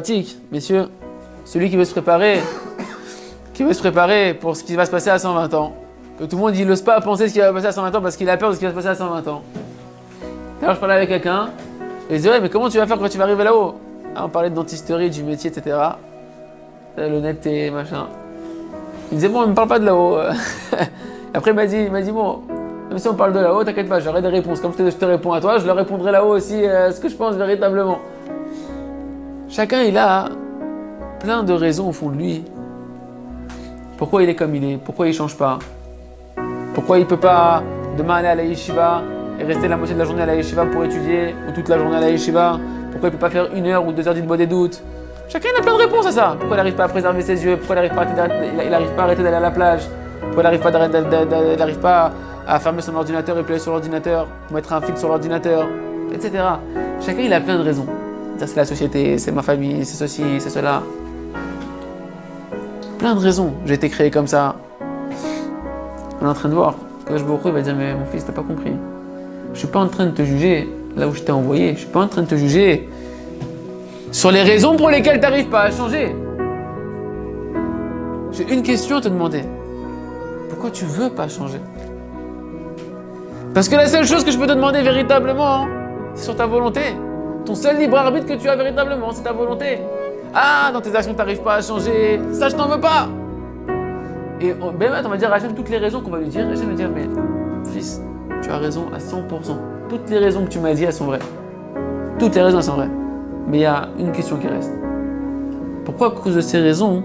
pratique, messieurs. Celui qui veut se préparer pour ce qui va se passer à 120 ans. Que tout le monde n'ose pas penser ce qui va se passer à 120 ans parce qu'il a peur de ce qui va se passer à 120 ans. Alors je parlais avec quelqu'un, et il disait ouais mais comment tu vas faire quand tu vas arriver là-haut? Ah, on parlait de dentisterie, du métier, etc. L'honnêteté, machin. Il me disait bon, ne me parle pas de là-haut. Après il m'a dit bon, même si on parle de là-haut, t'inquiète pas, j'aurai des réponses. Comme je te réponds à toi, je leur répondrai là-haut aussi ce que je pense véritablement. Chacun il a plein de raisons au fond de lui. Pourquoi il est comme il est? Pourquoi il change pas? Pourquoi il peut pas demain aller à la yeshiva et rester la moitié de la journée à la yeshiva pour étudier, ou toute la journée à la yeshiva? Pourquoi il peut pas faire 1 heure ou 2 heures d'idbois des doutes? Chacun il a plein de réponses à ça. Pourquoi il n'arrive pas à préserver ses yeux? Pourquoi il n'arrive pas à arrêter d'aller à la plage? Pourquoi il n'arrive pas à fermer son ordinateur et puis aller sur l'ordinateur, mettre un filtre sur l'ordinateur, etc. Chacun il a plein de raisons. C'est la société, c'est ma famille, c'est ceci, c'est cela. Plein de raisons. J'ai été créé comme ça. On est en train de voir. Quand je me retrouve, il va dire mais mon fils, t'as pas compris. Je suis pas en train de te juger là où je t'ai envoyé. Je suis pas en train de te juger sur les raisons pour lesquelles tu n'arrives pas à changer. J'ai une question à te demander. Pourquoi tu veux pas changer? Parce que la seule chose que je peux te demander véritablement, c'est sur ta volonté. Ton seul libre arbitre que tu as véritablement, c'est ta volonté. Ah, dans tes actions, tu n'arrives pas à changer. Ça, je t'en veux pas. Et on va dire à Hachem toutes les raisons qu'on va lui dire. Hachem va dire, mais fils, tu as raison à 100%. Toutes les raisons que tu m'as dit, elles sont vraies. Toutes les raisons, elles sont vraies. Mais il y a une question qui reste. Pourquoi, à cause de ces raisons,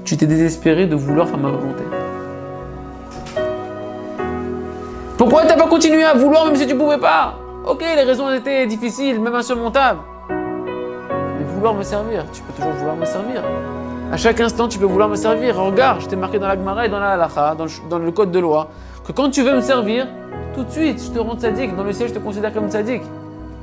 tu t'es désespéré de vouloir faire ma volonté? Pourquoi tu n'as pas continué à vouloir même si tu ne pouvais pas? Ok, les raisons étaient difficiles, même insurmontables. Mais vouloir me servir, tu peux toujours vouloir me servir. À chaque instant, tu peux vouloir me servir. Regarde, je t'ai marqué dans la Gemara et dans la Halacha, dans le code de loi, que quand tu veux me servir, tout de suite, je te rends tzaddik. Dans le ciel, je te considère comme tzaddik.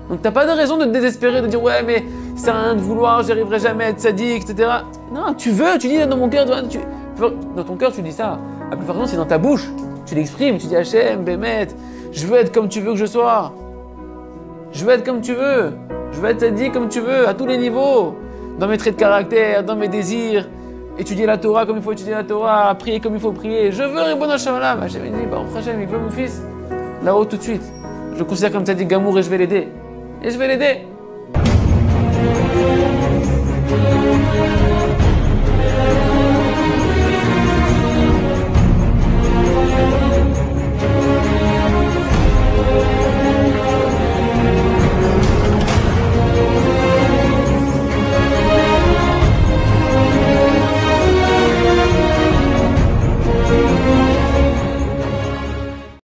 Donc, tu n'as pas de raison de te désespérer, de dire ouais, mais ça sert à rien de vouloir, j'y arriverai jamais à être tzaddik, etc. Non, tu veux, tu dis dans mon cœur, dans ton cœur, tu dis ça. La plupart du temps, c'est dans ta bouche. Tu l'exprimes, tu dis Hachem, Bémet, je veux être comme tu veux que je sois. Je veux être comme tu veux. Je veux être tzaddik comme tu veux, à tous les niveaux. Dans mes traits de caractère, dans mes désirs. Étudier la Torah comme il faut étudier la Torah, prier comme il faut prier. Je veux Ribono Shel Olam. Hachem dit, Hachem, il veut mon fils. Là-haut tout de suite. Je le considère comme tzaddik gamour et je vais l'aider. Et je vais l'aider.